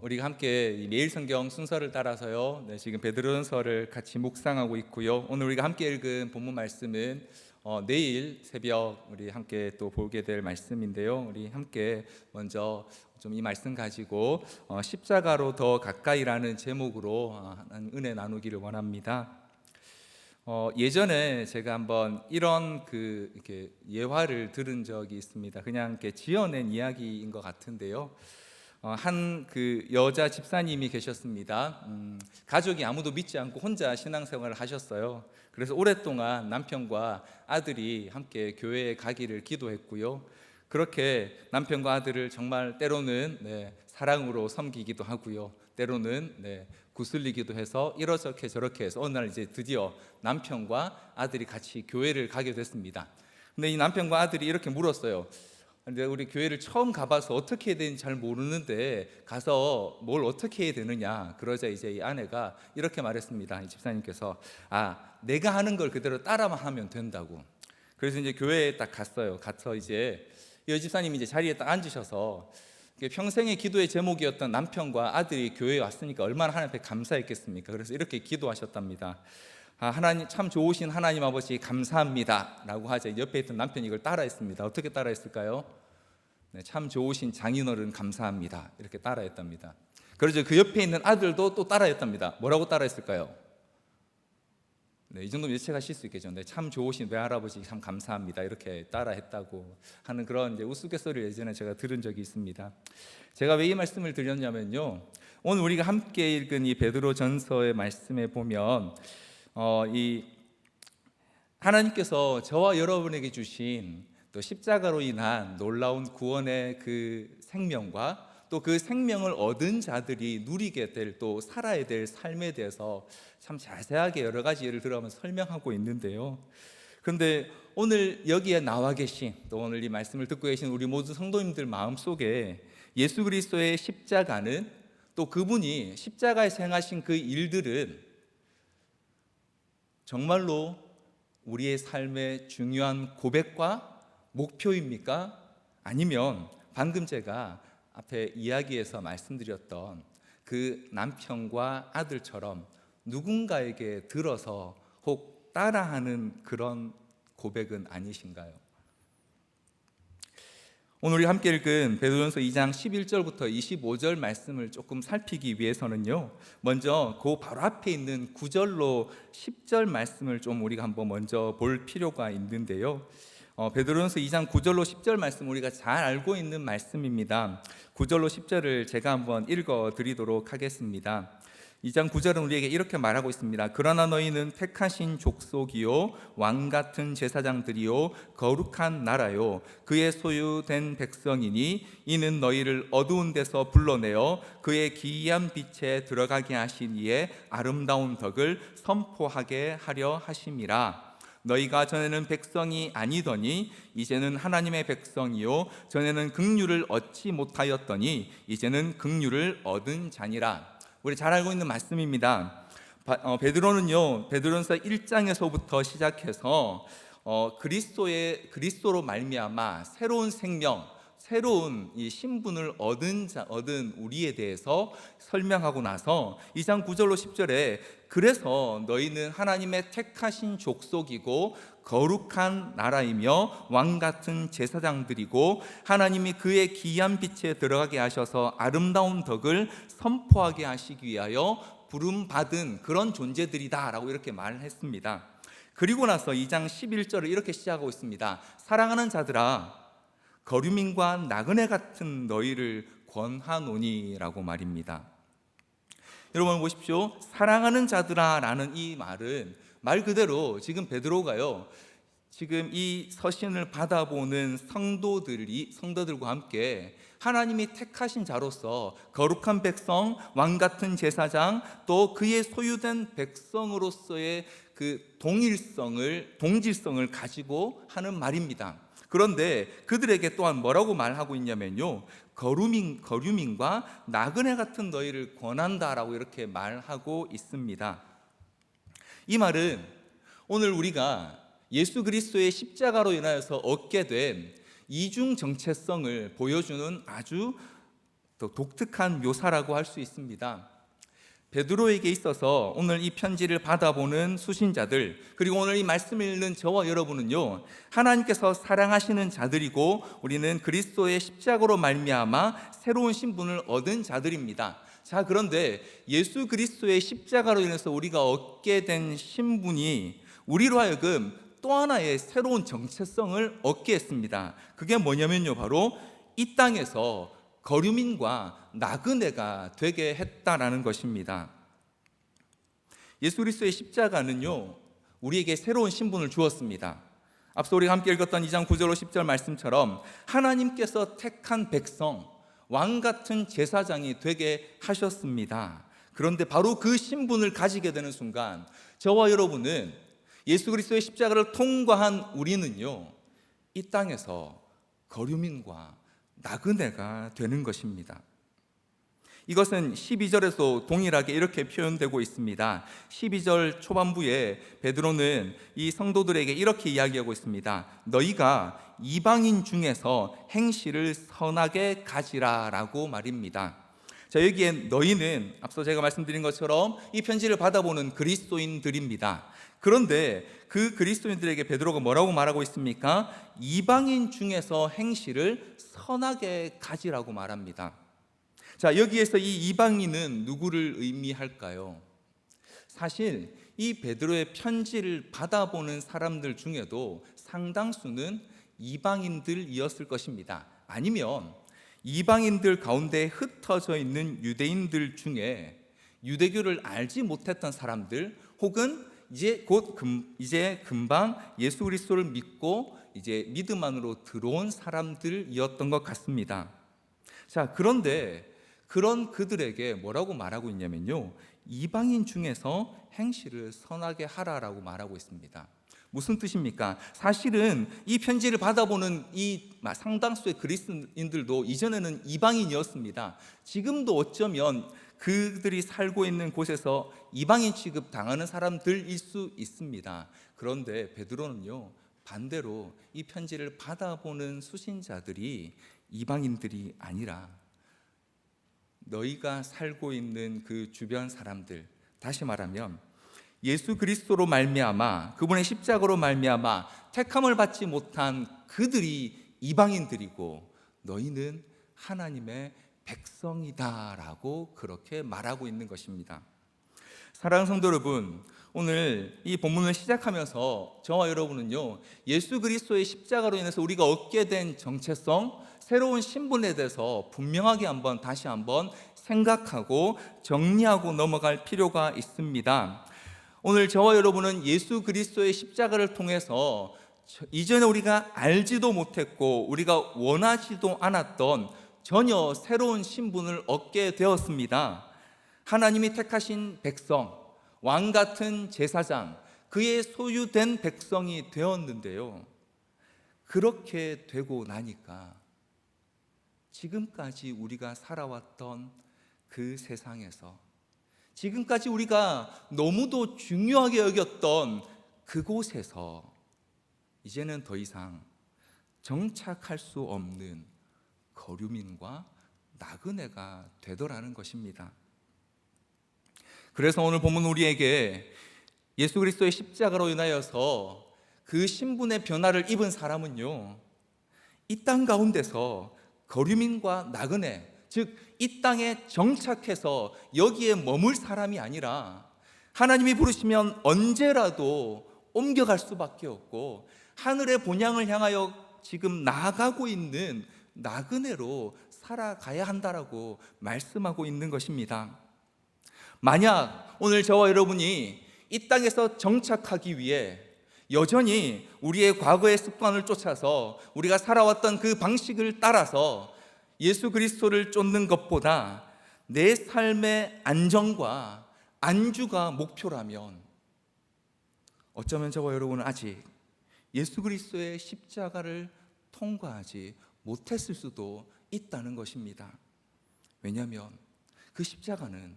우리가 함께 이 매일 성경 순서를 따라서요. 지금 베드로전서를 같이 묵상하고 있고요. 오늘 우리가 함께 읽은 본문 말씀은 내일 새벽 우리 함께 또 보게 될 말씀인데요. 우리 함께 먼저 좀 이 말씀 가지고 십자가로 더 가까이라는 제목으로 은혜 나누기를 원합니다. 예전에 제가 한번 이런 이렇게 예화를 들은 적이 있습니다. 그냥 이렇게 지어낸 이야기인 것 같은데요. 한 여자 집사님이 계셨습니다. 가족이 아무도 믿지 않고 혼자 신앙생활을 하셨어요. 그래서 오랫동안 남편과 아들이 함께 교회에 가기를 기도했고요. 그렇게 남편과 아들을 정말 때로는 사랑으로 섬기기도 하고요. 때로는 구슬리기도 해서 이렇게 저렇게 해서 어느 날 이제 드디어 남편과 아들이 같이 교회를 가게 됐습니다. 근데 이 남편과 아들이 이렇게 물었어요. 근데 우리 교회를 처음 가봐서 어떻게 해야 되는지 잘 모르는데 가서 뭘 어떻게 해야 되느냐. 그러자 이제 이 아내가 이렇게 말했습니다. 이 집사님께서 내가 하는 걸 그대로 따라만 하면 된다고. 그래서 이제 교회에 딱 갔어요. 가서 이제 이 집사님이 이제 자리에 딱 앉으셔서 평생의 기도의 제목이었던 남편과 아들이 교회에 왔으니까 얼마나 하나님 앞에 감사했겠습니까? 그래서 이렇게 기도하셨답니다. 하나님 참 좋으신 하나님 아버지 감사합니다 라고 하자 옆에 있던 남편이 이걸 따라했습니다. 어떻게 따라했을까요? 참 좋으신 장인어른 감사합니다 이렇게 따라했답니다. 그러죠. 그 옆에 있는 아들도 또 따라했답니다. 뭐라고 따라했을까요? 이 정도면 예측하실 수 있겠죠. 참 좋으신 외할아버지 참 감사합니다 이렇게 따라했다고 하는 그런 이제 우스갯소리를 예전에 제가 들은 적이 있습니다. 제가 왜 이 말씀을 드렸냐면요, 오늘 우리가 함께 읽은 이 베드로전서의 말씀에 보면 이 하나님께서 저와 여러분에게 주신 또 십자가로 인한 놀라운 구원의 그 생명과 또 그 생명을 얻은 자들이 누리게 될 또 살아야 될 삶에 대해서 참 자세하게 여러 가지 예를 들어가면서 설명하고 있는데요. 그런데 오늘 여기에 나와 계신 또 오늘 이 말씀을 듣고 계신 우리 모든 성도님들 마음속에 예수 그리스도의 십자가는 또 그분이 십자가에서 행하신 그 일들은 정말로 우리의 삶의 중요한 고백과 목표입니까? 아니면 방금 제가 앞에 이야기에서 말씀드렸던 그 남편과 아들처럼 누군가에게 들어서 혹 따라하는 그런 고백은 아니신가요? 오늘 우리 함께 읽은 베드로전서 2장 11절부터 25절 말씀을 조금 살피기 위해서는요, 먼저 그 바로 앞에 있는 9절로 10절 말씀을 좀 우리가 한번 먼저 볼 필요가 있는데요. 베드로전서 2장 9절로 10절 말씀 우리가 잘 알고 있는 말씀입니다. 9절로 10절을 제가 한번 읽어 드리도록 하겠습니다. 2장 9절은 우리에게 이렇게 말하고 있습니다. 그러나 너희는 택하신 족속이요 왕같은 제사장들이요 거룩한 나라요 그의 소유된 백성이니 이는 너희를 어두운 데서 불러내어 그의 기이한 빛에 들어가게 하신 이의 아름다운 덕을 선포하게 하려 하심이라. 너희가 전에는 백성이 아니더니 이제는 하나님의 백성이요 전에는 긍휼을 얻지 못하였더니 이제는 긍휼을 얻은 자니라. 우리 잘 알고 있는 말씀입니다. 베드로는요, 베드로전서 1장에서부터 시작해서 그리스도로 말미암아 새로운 생명, 새로운 이 신분을 얻은 우리에 대해서 설명하고 나서 2장 9절로 10절에 그래서 너희는 하나님의 택하신 족속이고 거룩한 나라이며 왕같은 제사장들이고 하나님이 그의 기이한 빛에 들어가게 하셔서 아름다운 덕을 선포하게 하시기 위하여 부름받은 그런 존재들이다 라고 이렇게 말을 했습니다. 그리고 나서 2장 11절을 이렇게 시작하고 있습니다. 사랑하는 자들아 거류민과 나그네 같은 너희를 권하노니라고 말입니다. 여러분 보십시오. 사랑하는 자들아 라는 이 말은 말 그대로 지금 베드로가요, 지금 이 서신을 받아보는 성도들과 함께 하나님이 택하신 자로서 거룩한 백성, 왕같은 제사장, 또 그의 소유된 백성으로서의 그 동질성을 가지고 하는 말입니다. 그런데 그들에게 또한 뭐라고 말하고 있냐면요, 거류민과 나그네 같은 너희를 권한다라고 이렇게 말하고 있습니다. 이 말은 오늘 우리가 예수 그리스도의 십자가로 인하여서 얻게 된 이중 정체성을 보여주는 아주 또 독특한 묘사라고 할 수 있습니다. 베드로에게 있어서 오늘 이 편지를 받아보는 수신자들, 그리고 오늘 이 말씀을 읽는 저와 여러분은요, 하나님께서 사랑하시는 자들이고 우리는 그리스도의 십자가로 말미암아 새로운 신분을 얻은 자들입니다. 자, 그런데 예수 그리스도의 십자가로 인해서 우리가 얻게 된 신분이 우리로 하여금 또 하나의 새로운 정체성을 얻게 했습니다. 그게 뭐냐면요, 바로 이 땅에서 거류민과 나그네가 되게 했다라는 것입니다. 예수 그리스도의 십자가는요, 우리에게 새로운 신분을 주었습니다. 앞서 우리가 함께 읽었던 2장 9절 10절 말씀처럼 하나님께서 택한 백성, 왕 같은 제사장이 되게 하셨습니다. 그런데 바로 그 신분을 가지게 되는 순간 저와 여러분은, 예수 그리스도의 십자가를 통과한 우리는요, 이 땅에서 거류민과 나그네가 되는 것입니다. 이것은 12절에서 동일하게 이렇게 표현되고 있습니다. 12절 초반부에 베드로는 이 성도들에게 이렇게 이야기하고 있습니다. 너희가 이방인 중에서 행실을 선하게 가지라 라고 말입니다. 자, 여기에 너희는 앞서 제가 말씀드린 것처럼 이 편지를 받아보는 그리스도인들입니다. 그런데 그 그리스도인들에게 베드로가 뭐라고 말하고 있습니까? 이방인 중에서 행실을 선하게 가지라고 말합니다. 자, 여기에서 이 이방인은 누구를 의미할까요? 사실 이 베드로의 편지를 받아보는 사람들 중에도 상당수는 이방인들이었을 것입니다. 아니면 이방인들 가운데 흩어져 있는 유대인들 중에 유대교를 알지 못했던 사람들, 혹은 이제 금방 예수 그리스도를 믿고 이제 믿음 안으로 들어온 사람들이었던 것 같습니다. 자, 그런데 그런 그들에게 뭐라고 말하고 있냐면요, 이방인 중에서 행실을 선하게 하라라고 말하고 있습니다. 무슨 뜻입니까? 사실은 이 편지를 받아보는 이 상당수의 그리스도인들도 이전에는 이방인이었습니다. 지금도 어쩌면 그들이 살고 있는 곳에서 이방인 취급 당하는 사람들일 수 있습니다. 그런데 베드로는요, 반대로 이 편지를 받아보는 수신자들이 이방인들이 아니라 너희가 살고 있는 그 주변 사람들, 다시 말하면 예수 그리스도로 말미암아, 그분의 십자가로 말미암아 택함을 받지 못한 그들이 이방인들이고 너희는 하나님의 백성이다라고 그렇게 말하고 있는 것입니다. 사랑하는 성도 여러분, 오늘 이 본문을 시작하면서 저와 여러분은요, 예수 그리스도의 십자가로 인해서 우리가 얻게 된 정체성, 새로운 신분에 대해서 분명하게 다시 한번 생각하고 정리하고 넘어갈 필요가 있습니다. 오늘 저와 여러분은 예수 그리스도의 십자가를 통해서 이전에 우리가 알지도 못했고 우리가 원하지도 않았던 전혀 새로운 신분을 얻게 되었습니다. 하나님이 택하신 백성, 왕 같은 제사장, 그의 소유된 백성이 되었는데요, 그렇게 되고 나니까 지금까지 우리가 살아왔던 그 세상에서, 지금까지 우리가 너무도 중요하게 여겼던 그곳에서 이제는 더 이상 정착할 수 없는 거류민과 나그네가 되더라는 것입니다. 그래서 오늘 본문 우리에게 예수 그리스도의 십자가로 인하여서 그 신분의 변화를 입은 사람은요, 이 땅 가운데서 거류민과 나그네, 즉 이 땅에 정착해서 여기에 머물 사람이 아니라 하나님이 부르시면 언제라도 옮겨갈 수밖에 없고 하늘의 본향을 향하여 지금 나아가고 있는 나그네로 살아가야 한다라고 말씀하고 있는 것입니다. 만약 오늘 저와 여러분이 이 땅에서 정착하기 위해 여전히 우리의 과거의 습관을 쫓아서 우리가 살아왔던 그 방식을 따라서 예수 그리스도를 쫓는 것보다 내 삶의 안정과 안주가 목표라면 어쩌면 저와 여러분은 아직 예수 그리스도의 십자가를 통과하지 못했을 수도 있다는 것입니다. 왜냐하면 그 십자가는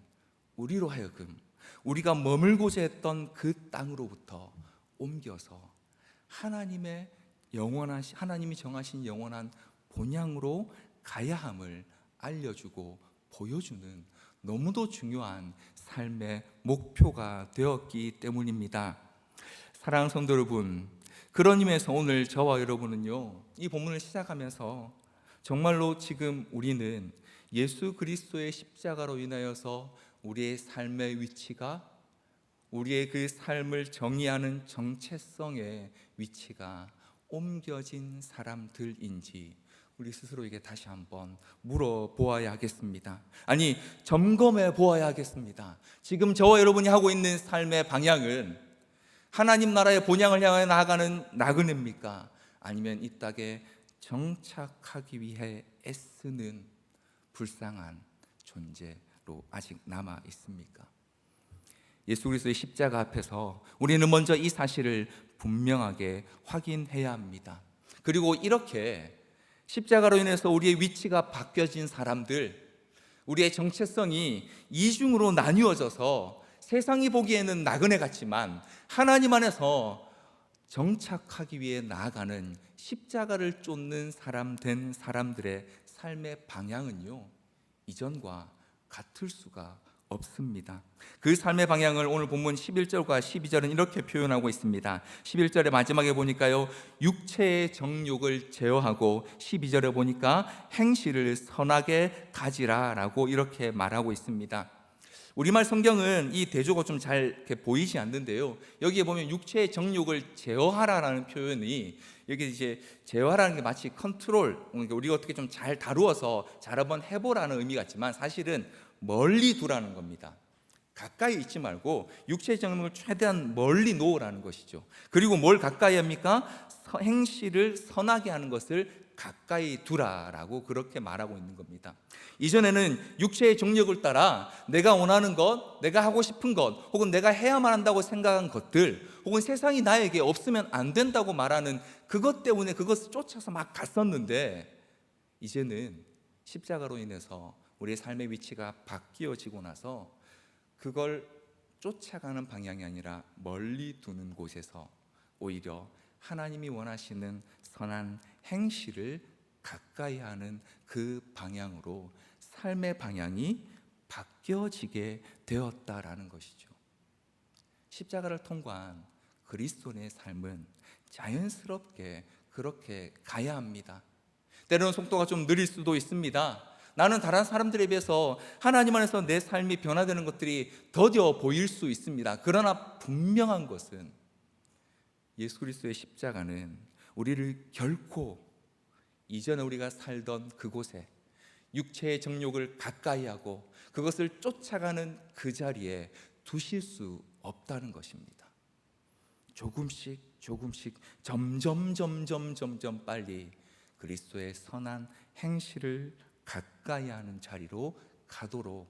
우리로 하여금 우리가 머물고자 했던 그 땅으로부터 옮겨서 하나님이 정하신 영원한 본향으로 가야 함을 알려주고 보여주는 너무도 중요한 삶의 목표가 되었기 때문입니다. 사랑하는 성도 여러분, 그런 의미에서 오늘 저와 여러분은요, 이 본문을 시작하면서 정말로 지금 우리는 예수 그리스도의 십자가로 인하여서 우리의 삶의 위치가, 우리의 그 삶을 정의하는 정체성의 위치가 옮겨진 사람들인지 우리 스스로에게 다시 한번 물어보아야 하겠습니다. 아니, 점검해 보아야 하겠습니다. 지금 저와 여러분이 하고 있는 삶의 방향은 하나님 나라의 본향을 향해 나아가는 나그네입니까? 아니면 이 땅에 정착하기 위해 애쓰는 불쌍한 존재로 아직 남아 있습니까? 예수 그리스도의 십자가 앞에서 우리는 먼저 이 사실을 분명하게 확인해야 합니다. 그리고 이렇게 십자가로 인해서 우리의 위치가 바뀌어진 사람들, 우리의 정체성이 이중으로 나뉘어져서 세상이 보기에는 나그네 같지만 하나님 안에서 정착하기 위해 나아가는 십자가를 쫓는 사람 된 사람들의 삶의 방향은요, 이전과 같을 수가 없습니다. 그 삶의 방향을 오늘 본문 11절과 12절은 이렇게 표현하고 있습니다. 11절의 마지막에 보니까요, 육체의 정욕을 제어하고 12절에 보니까 행실을 선하게 가지라 라고 이렇게 말하고 있습니다. 우리말 성경은 이 대조가 좀 잘 보이지 않는데요, 여기에 보면 육체의 정욕을 제어하라라는 표현이, 여기 이제 제어하라는 게 마치 컨트롤, 그러니까 우리가 어떻게 좀 잘 다루어서 잘 한번 해보라는 의미 같지만 사실은 멀리 두라는 겁니다. 가까이 있지 말고 육체의 정욕을 최대한 멀리 놓으라는 것이죠. 그리고 뭘 가까이 합니까? 행실을 선하게 하는 것을 가까이 두라라고 그렇게 말하고 있는 겁니다. 이전에는 육체의 정욕을 따라 내가 원하는 것, 내가 하고 싶은 것, 혹은 내가 해야만 한다고 생각한 것들, 혹은 세상이 나에게 없으면 안 된다고 말하는 그것 때문에 그것을 쫓아서 막 갔었는데, 이제는 십자가로 인해서 우리의 삶의 위치가 바뀌어지고 나서 그걸 쫓아가는 방향이 아니라 멀리 두는 곳에서 오히려 하나님이 원하시는 선한 행실을 가까이 하는 그 방향으로 삶의 방향이 바뀌어지게 되었다라는 것이죠. 십자가를 통과한 그리스도인의 삶은 자연스럽게 그렇게 가야 합니다. 때로는 속도가 좀 느릴 수도 있습니다. 나는 다른 사람들에 비해서 하나님 안에서 내 삶이 변화되는 것들이 더뎌 보일 수 있습니다. 그러나 분명한 것은 예수 그리스도의 십자가는 우리를 결코 이전에 우리가 살던 그곳에 육체의 정욕을 가까이 하고 그것을 쫓아가는 그 자리에 두실 수 없다는 것입니다. 조금씩 점점 빨리 그리스도의 선한 행실을 가까이 하는 자리로 가도록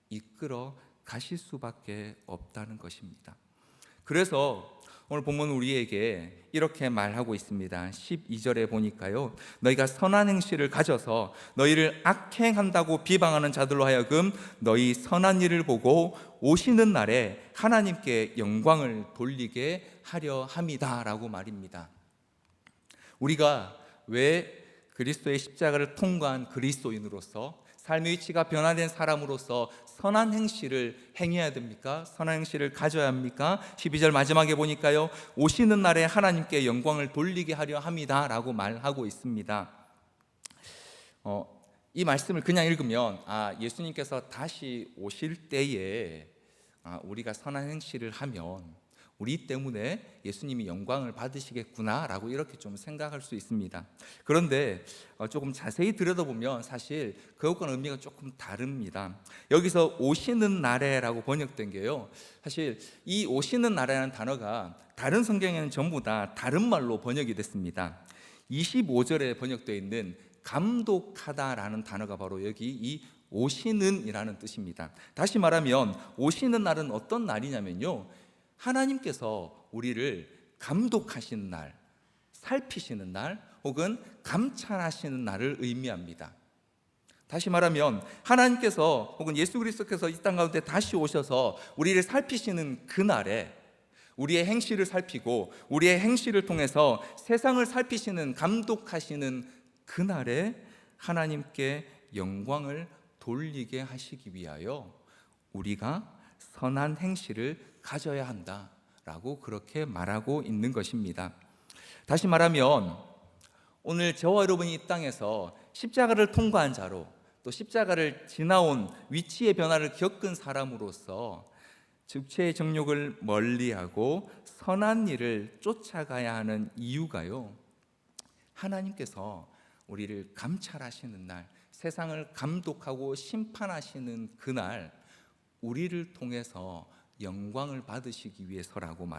이끌어 가실 수밖에 없다는 것입니다. 그래서 오늘 본문 우리에게 이렇게 말하고 있습니다. 12절에 보니까요, 너희가 선한 행실을 가져서 너희를 악행한다고 비방하는 자들로 하여금 너희 선한 일을 보고 오시는 날에 하나님께 영광을 돌리게 하려 함이다 라고 말입니다. 우리가 왜 그리스도의 십자가를 통과한 그리스도인으로서 삶의 위치가 변화된 사람으로서 선한 행실을 행해야 됩니까? 선한 행실을 가져야 합니까? 12절 마지막에 보니까요, 오시는 날에 하나님께 영광을 돌리게 하려 함이다 라고 말하고 있습니다. 이 말씀을 그냥 읽으면 예수님께서 다시 오실 때에 우리가 선한 행실을 하면 우리 때문에 예수님이 영광을 받으시겠구나 라고 이렇게 좀 생각할 수 있습니다. 그런데 조금 자세히 들여다보면 사실 그것과는 의미가 조금 다릅니다. 여기서 오시는 날에라고 번역된 게요, 사실 이 오시는 날에라는 단어가 다른 성경에는 전부 다 다른 말로 번역이 됐습니다. 25절에 번역되어 있는 감독하다라는 단어가 바로 여기 이 오시는 이라는 뜻입니다. 다시 말하면 오시는 날은 어떤 날이냐면요, 하나님께서 우리를 감독하시는 날, 살피시는 날, 혹은 감찰하시는 날을 의미합니다. 다시 말하면 하나님께서 혹은 예수 그리스도께서 이 땅 가운데 다시 오셔서 우리를 살피시는 그 날에 우리의 행실을 살피고 우리의 행실을 통해서 세상을 살피시는, 감독하시는 그 날에 하나님께 영광을 돌리게 하시기 위하여 우리가 선한 행실을 가져야 한다라고 그렇게 말하고 있는 것입니다. 다시 말하면 오늘 저와 여러분이 이 땅에서 십자가를 통과한 자로, 또 십자가를 지나온 위치의 변화를 겪은 사람으로서 육체의 정욕을 멀리하고 선한 일을 쫓아가야 하는 이유가요, 하나님께서 우리를 감찰하시는 날, 세상을 감독하고 심판하시는 그날 우리를 통해서 영광을 받으시기 위해서라고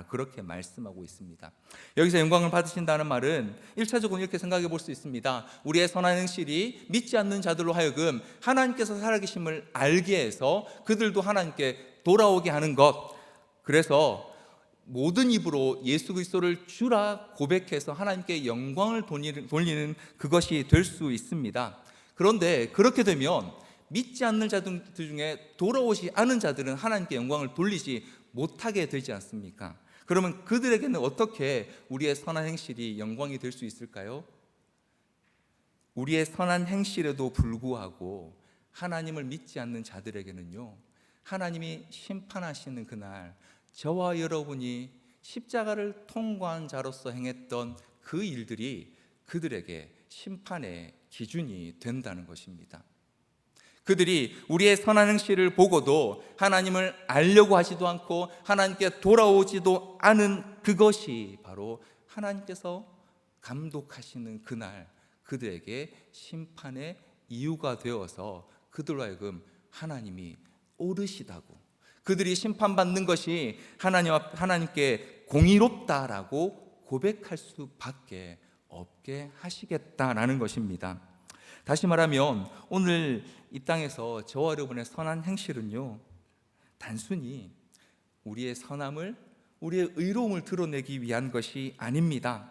그렇게 말씀하고 있습니다. 여기서 영광을 받으신다는 말은 1차적으로 이렇게 생각해 볼 수 있습니다. 우리의 선한 행실이 믿지 않는 자들로 하여금 하나님께서 살아계심을 알게 해서 그들도 하나님께 돌아오게 하는 것, 그래서 모든 입으로 예수 그리스도를 주라 고백해서 하나님께 영광을 돌리는 그것이 될 수 있습니다. 그런데 그렇게 되면 믿지 않는 자들 중에 돌아오지 않은 자들은 하나님께 영광을 돌리지 못하게 되지 않습니까? 그러면 그들에게는 어떻게 우리의 선한 행실이 영광이 될 수 있을까요? 우리의 선한 행실에도 불구하고 하나님을 믿지 않는 자들에게는요, 하나님이 심판하시는 그날 저와 여러분이 십자가를 통과한 자로서 행했던 그 일들이 그들에게 심판의 기준이 된다는 것입니다. 그들이 우리의 선한 행실을 보고도 하나님을 알려고 하지도 않고 하나님께 돌아오지도 않은 그것이 바로 하나님께서 감독하시는 그날 그들에게 심판의 이유가 되어서 그들로 하여금 하나님이 옳으시다고, 그들이 심판받는 것이 하나님께 공의롭다라고 고백할 수밖에 없게 하시겠다라는 것입니다. 다시 말하면 오늘 이 땅에서 저와 여러분의 선한 행실은요, 단순히 우리의 선함을, 우리의 의로움을 드러내기 위한 것이 아닙니다.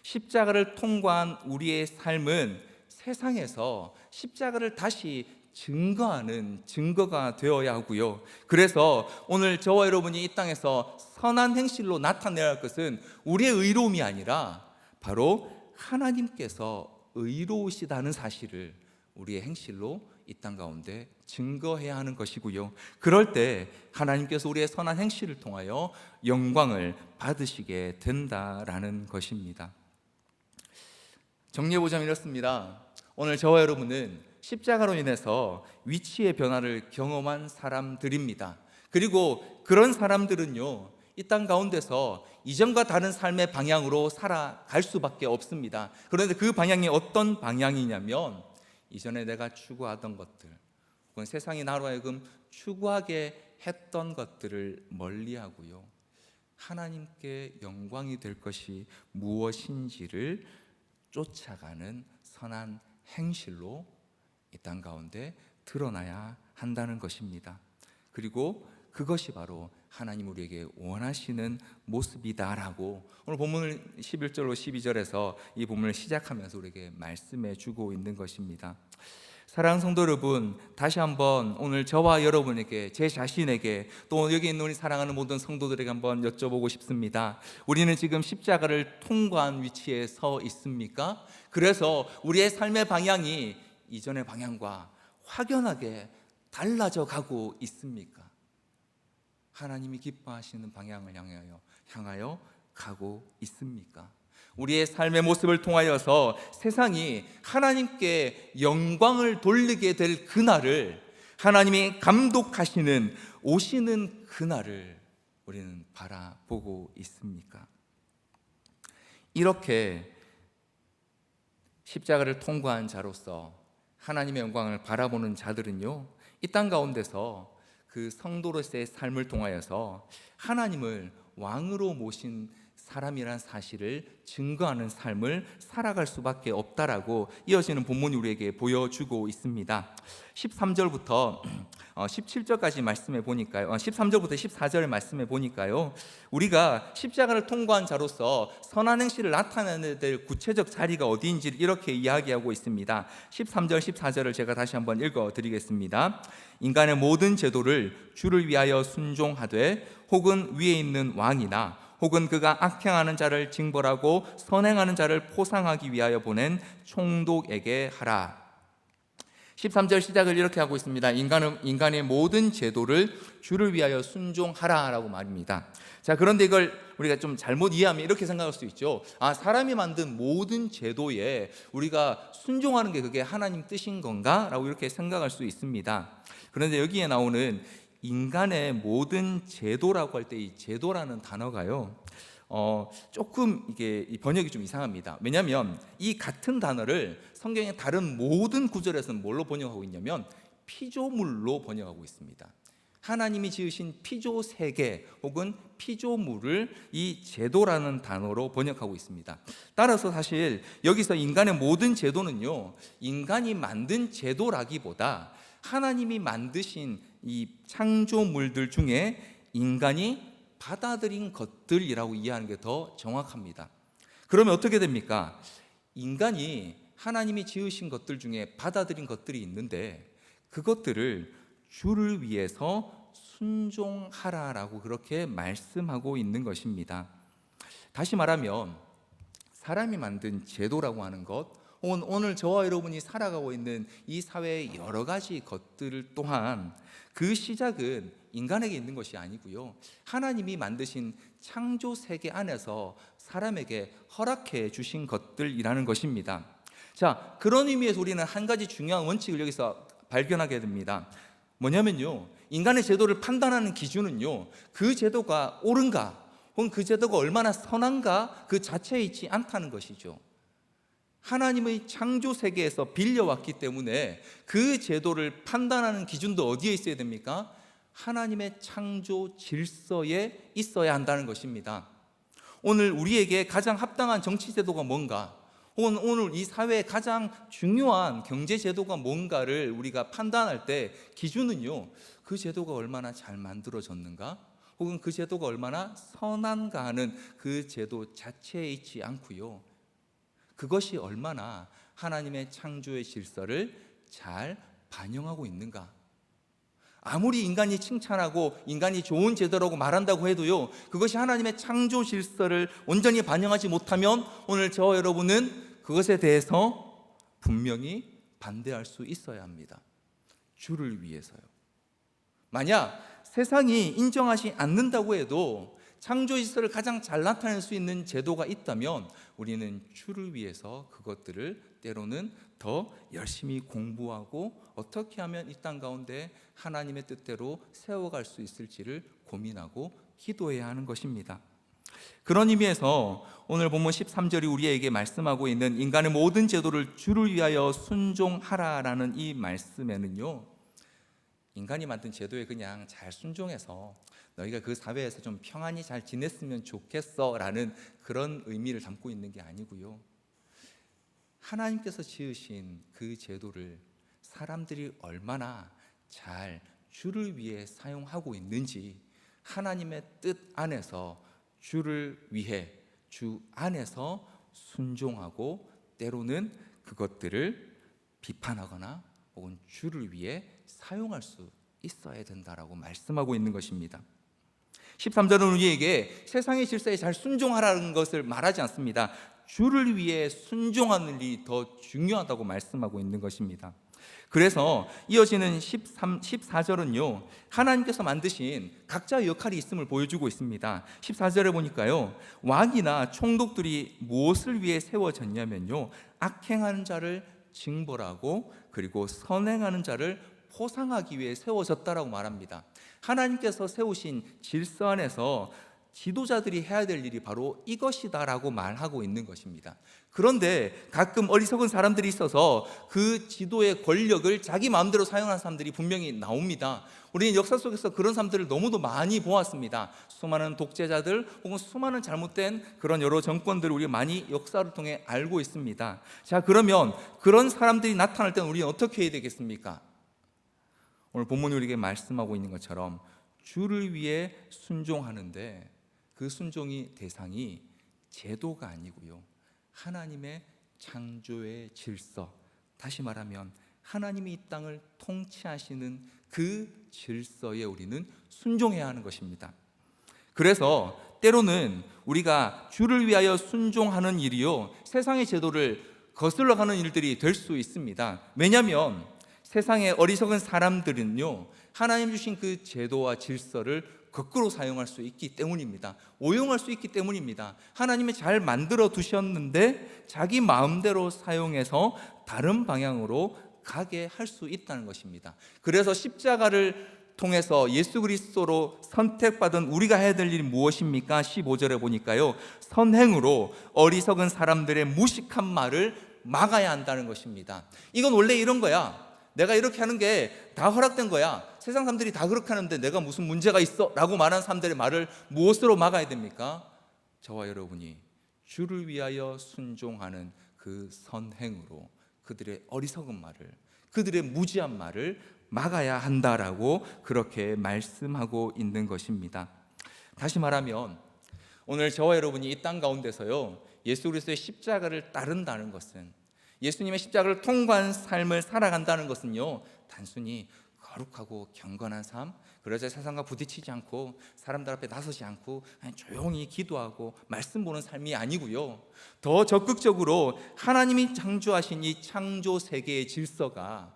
십자가를 통과한 우리의 삶은 세상에서 십자가를 다시 증거하는 증거가 되어야 하고요, 그래서 오늘 저와 여러분이 이 땅에서 선한 행실로 나타내야 할 것은 우리의 의로움이 아니라 바로 하나님께서 의로우시다는 사실을 우리의 행실로 이 땅 가운데 증거해야 하는 것이고요, 그럴 때 하나님께서 우리의 선한 행실을 통하여 영광을 받으시게 된다라는 것입니다. 정리해보자면 이렇습니다. 오늘 저와 여러분은 십자가로 인해서 위치의 변화를 경험한 사람들입니다. 그리고 그런 사람들은요, 이 땅 가운데서 이전과 다른 삶의 방향으로 살아갈 수밖에 없습니다. 그런데 그 방향이 어떤 방향이냐면 이전에 내가 추구하던 것들, 혹은 세상이 나로 하여금 추구하게 했던 것들을 멀리하고요, 하나님께 영광이 될 것이 무엇인지를 쫓아가는 선한 행실로 이 땅 가운데 드러나야 한다는 것입니다. 그리고 그것이 바로 하나님 우리에게 원하시는 모습이다라고 오늘 본문을 11절로 12절에서 이 본문을 시작하면서 우리에게 말씀해 주고 있는 것입니다. 사랑하는 성도 여러분, 다시 한번 오늘 저와 여러분에게, 제 자신에게, 또 여기 있는 우리 사랑하는 모든 성도들에게 한번 여쭤보고 싶습니다. 우리는 지금 십자가를 통과한 위치에 서 있습니까? 그래서 우리의 삶의 방향이 이전의 방향과 확연하게 달라져 가고 있습니까? 하나님이 기뻐하시는 방향을 향하여 가고 있습니까? 우리의 삶의 모습을 통하여서 세상이 하나님께 영광을 돌리게 될 그날을, 하나님이 감독하시는 오시는 그날을 우리는 바라보고 있습니까? 이렇게 십자가를 통과한 자로서 하나님의 영광을 바라보는 자들은요, 이 땅 가운데서 그 성도로서의 삶을 통하여서 하나님을 왕으로 모신 사람이란 사실을 증거하는 삶을 살아갈 수밖에 없다라고 이어지는 본문이 우리에게 보여주고 있습니다. 13절부터 17절까지 말씀해 보니까요, 13절부터 14절 말씀해 보니까요, 우리가 십자가를 통과한 자로서 선한 행실을 나타내야 될 구체적 자리가 어디인지를 이렇게 이야기하고 있습니다. 13절 14절을 제가 다시 한번 읽어드리겠습니다. 인간의 모든 제도를 주를 위하여 순종하되 혹은 위에 있는 왕이나 혹은 그가 악행하는 자를 징벌하고 선행하는 자를 포상하기 위하여 보낸 총독에게 하라. 13절 시작을 이렇게 하고 있습니다. 인간의 모든 제도를 주를 위하여 순종하라라고 말입니다. 자, 그런데 이걸 우리가 좀 잘못 이해하면 이렇게 생각할 수 있죠. 사람이 만든 모든 제도에 우리가 순종하는 게 그게 하나님 뜻인 건가? 라고 이렇게 생각할 수 있습니다. 그런데 여기에 나오는 인간의 모든 제도라고 할 때 이 제도라는 단어가요, 조금 이게 번역이 좀 이상합니다. 왜냐하면 이 같은 단어를 성경의 다른 모든 구절에서는 뭘로 번역하고 있냐면 피조물로 번역하고 있습니다. 하나님이 지으신 피조 세계 혹은 피조물을 이 제도라는 단어로 번역하고 있습니다. 따라서 사실 여기서 인간의 모든 제도는요, 인간이 만든 제도라기보다 하나님이 만드신 이 창조물들 중에 인간이 받아들인 것들이라고 이해하는 게 더 정확합니다. 그러면 어떻게 됩니까? 인간이 하나님이 지으신 것들 중에 받아들인 것들이 있는데 그것들을 주를 위해서 순종하라라고 그렇게 말씀하고 있는 것입니다. 다시 말하면 사람이 만든 제도라고 하는 것, 오늘 저와 여러분이 살아가고 있는 이 사회의 여러 가지 것들 또한 그 시작은 인간에게 있는 것이 아니고요, 하나님이 만드신 창조 세계 안에서 사람에게 허락해 주신 것들이라는 것입니다. 자, 그런 의미에서 우리는 한 가지 중요한 원칙을 여기서 발견하게 됩니다. 뭐냐면요, 인간의 제도를 판단하는 기준은요, 그 제도가 옳은가 혹은 그 제도가 얼마나 선한가 그 자체에 있지 않다는 것이죠. 하나님의 창조 세계에서 빌려왔기 때문에 그 제도를 판단하는 기준도 어디에 있어야 됩니까? 하나님의 창조 질서에 있어야 한다는 것입니다. 오늘 우리에게 가장 합당한 정치 제도가 뭔가, 혹은 오늘 이 사회의 가장 중요한 경제 제도가 뭔가를 우리가 판단할 때 기준은요, 그 제도가 얼마나 잘 만들어졌는가 혹은 그 제도가 얼마나 선한가 하는 그 제도 자체에 있지 않고요, 그것이 얼마나 하나님의 창조의 질서를 잘 반영하고 있는가. 아무리 인간이 칭찬하고 인간이 좋은 제도라고 말한다고 해도요, 그것이 하나님의 창조 질서를 온전히 반영하지 못하면 오늘 저와 여러분은 그것에 대해서 분명히 반대할 수 있어야 합니다. 주를 위해서요. 만약 세상이 인정하지 않는다고 해도 창조 질서를 가장 잘 나타낼 수 있는 제도가 있다면 우리는 주를 위해서 그것들을 때로는 더 열심히 공부하고 어떻게 하면 이 땅 가운데 하나님의 뜻대로 세워갈 수 있을지를 고민하고 기도해야 하는 것입니다. 그런 의미에서 오늘 본문 13절이 우리에게 말씀하고 있는 인간의 모든 제도를 주를 위하여 순종하라라는 이 말씀에는요, 인간이 만든 제도에 그냥 잘 순종해서 너희가 그 사회에서 좀 평안히 잘 지냈으면 좋겠어 라는 그런 의미를 담고 있는 게 아니고요, 하나님께서 지으신 그 제도를 사람들이 얼마나 잘 주를 위해 사용하고 있는지, 하나님의 뜻 안에서 주를 위해 주 안에서 순종하고 때로는 그것들을 비판하거나 혹은 주를 위해 사용할 수 있어야 된다라고 말씀하고 있는 것입니다. 13절은 우리에게 세상의 질서에 잘 순종하라는 것을 말하지 않습니다. 주를 위해 순종하는 일이 더 중요하다고 말씀하고 있는 것입니다. 그래서 이어지는 14절은요, 하나님께서 만드신 각자의 역할이 있음을 보여주고 있습니다. 14절에 보니까요, 왕이나 총독들이 무엇을 위해 세워졌냐면요, 악행하는 자를 징벌하고 그리고 선행하는 자를 포상하기 위해 세워졌다라고 말합니다. 하나님께서 세우신 질서 안에서 지도자들이 해야 될 일이 바로 이것이다라고 말하고 있는 것입니다. 그런데 가끔 어리석은 사람들이 있어서 그 지도의 권력을 자기 마음대로 사용하는 사람들이 분명히 나옵니다. 우리는 역사 속에서 그런 사람들을 너무도 많이 보았습니다. 수많은 독재자들 혹은 수많은 잘못된 그런 여러 정권들을 우리가 많이 역사를 통해 알고 있습니다. 자, 그러면 그런 사람들이 나타날 때는 우리는 어떻게 해야 되겠습니까? 오늘 본문이 우리에게 말씀하고 있는 것처럼 주를 위해 순종하는데 그 순종의 대상이 제도가 아니고요, 하나님의 창조의 질서, 다시 말하면 하나님이 이 땅을 통치하시는 그 질서에 우리는 순종해야 하는 것입니다. 그래서 때로는 우리가 주를 위하여 순종하는 일이요, 세상의 제도를 거슬러가는 일들이 될 수 있습니다. 왜냐하면 세상의 어리석은 사람들은요, 하나님 주신 그 제도와 질서를 거꾸로 사용할 수 있기 때문입니다. 오용할 수 있기 때문입니다. 하나님이 잘 만들어 두셨는데 자기 마음대로 사용해서 다른 방향으로 가게 할 수 있다는 것입니다. 그래서 십자가를 통해서 예수 그리스도로 선택받은 우리가 해야 될 일이 무엇입니까? 15절에 보니까요, 선행으로 어리석은 사람들의 무식한 말을 막아야 한다는 것입니다. 이건 원래 이런 거야. 내가 이렇게 하는 게 다 허락된 거야. 세상 사람들이 다 그렇게 하는데 내가 무슨 문제가 있어? 라고 말하는 사람들의 말을 무엇으로 막아야 됩니까? 저와 여러분이 주를 위하여 순종하는 그 선행으로 그들의 어리석은 말을, 그들의 무지한 말을 막아야 한다라고 그렇게 말씀하고 있는 것입니다. 다시 말하면 오늘 저와 여러분이 이 땅 가운데서요, 예수 그리스도의 십자가를 따른다는 것은, 예수님의 십자가를 통과한 삶을 살아간다는 것은요, 단순히 거룩하고 경건한 삶, 그래서 세상과 부딪히지 않고 사람들 앞에 나서지 않고 그냥 조용히 기도하고 말씀 보는 삶이 아니고요, 더 적극적으로 하나님이 창조하신 이 창조 세계의 질서가